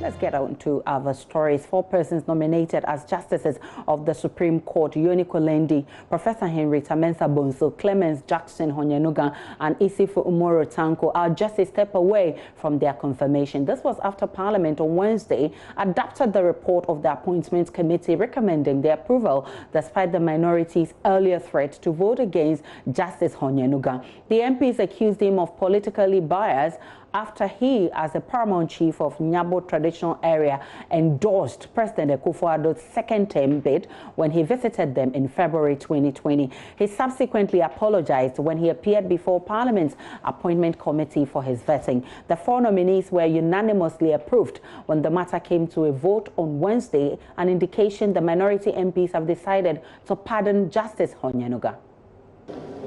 Let's get on to other stories. 4 persons nominated as justices of the Supreme Court, Yoni Kolendi, Professor Henrietta Mensah Bonsu, Clemens Jackson Honyanuga, and Isifo Umoro Tanko are just a step away from their confirmation. This was after Parliament on Wednesday adopted the report of the Appointments Committee recommending their approval despite the minority's earlier threat to vote against Justice Honyanuga. The MPs accused him of politically biased after he, as the paramount chief of Nyabo traditional area, endorsed President Akufo-Addo's second-term bid when he visited them in February 2020. He subsequently apologized when he appeared before Parliament's Appointment Committee for his vetting. The 4 nominees were unanimously approved when the matter came to a vote on Wednesday, an indication the minority MPs have decided to pardon Justice Honyanuga.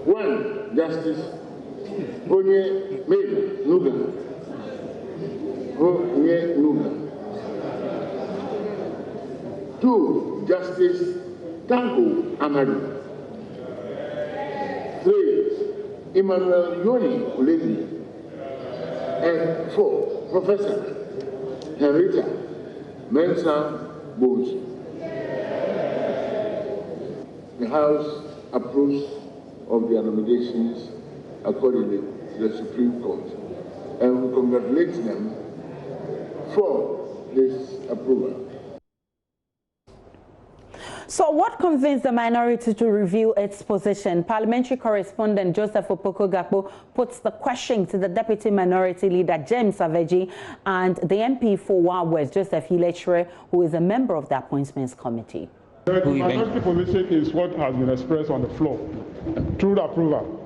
1. Justice Honyanuga. 2. Justice Tanko Amadu. 3. Emmanuel Yoni Kolendi. And 4. Professor Henrietta Mensah Bonsu. The House approves of their nominations accordingly to the Supreme Court, and we congratulate them for this approval. So what convinced the minority to review its position? Parliamentary correspondent Joseph Opoku-Gakpo puts the question to the Deputy Minority Leader James Saveji and the MP for Wa West, Joseph Ilechre, who is a member of the Appointments Committee. The minority position is what has been expressed on the floor through the approval.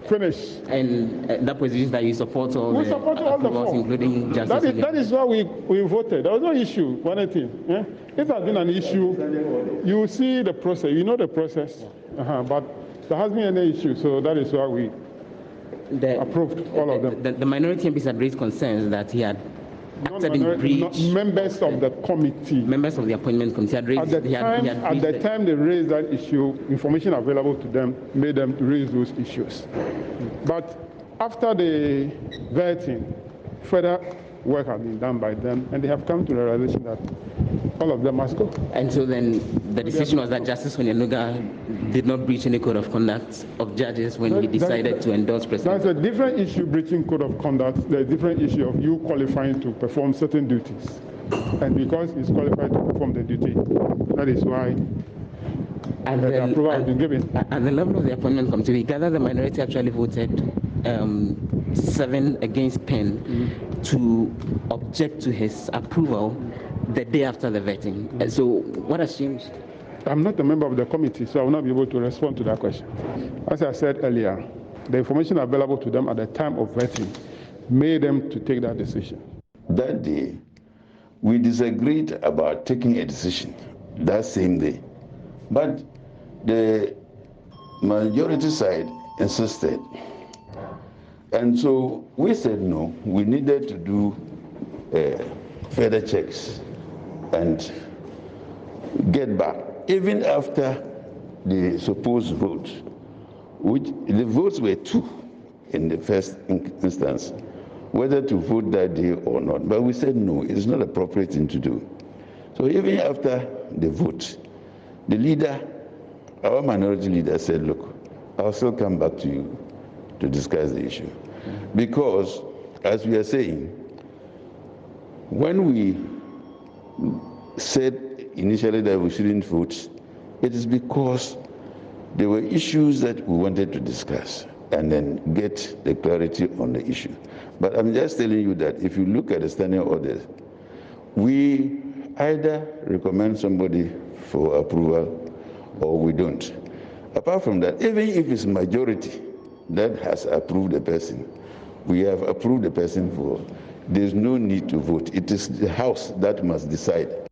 Finish. And that position that you support all we the support all the 4, including justice. That is why we voted. There was no issue for anything. Yeah? If there has been an issue, you see the process. You know the process. But there hasn't been any issue, so that is why we approved all of them. The minority MPs had raised concerns that he had acted in breach. Members of the committee. Members of the Appointment Committee had raised. At the time they raised that issue, information available to them made them raise those issues. But after the vetting, further work has been done by them, and they have come to the realization that all of them must go. And so then the decision was that Justice Honyanuga did not breach any code of conduct of judges when he decided to endorse President. That's a different issue, breaching code of conduct. There's a different issue of you qualifying to perform certain duties. And because he's qualified to perform the duty, that is why the approval has been given. At the level of the Appointment Committee, we gather the minority actually voted 7 against 10 to object to his approval the day after the vetting. So what has changed? I'm not a member of the committee, so I will not be able to respond to that question. As I said earlier, the information available to them at the time of vetting made them to take that decision. That day, we disagreed about taking a decision that same day. But the majority side insisted. And so we said no, we needed to do further checks and get back. Even after the supposed vote, which the votes were 2 in the first instance, whether to vote that day or not. But we said no, it's not appropriate thing to do. So even after the vote, the leader, our minority leader said, look, I'll still come back to you to discuss the issue. Because, as we are saying, when we said initially that we shouldn't vote, it is because there were issues that we wanted to discuss and then get the clarity on the issue. But I'm just telling you that if you look at the standing orders, we either recommend somebody for approval or we don't. Apart from that, even if it's majority that has approved the person, we have approved the person for, there's no need to vote. It is the House that must decide.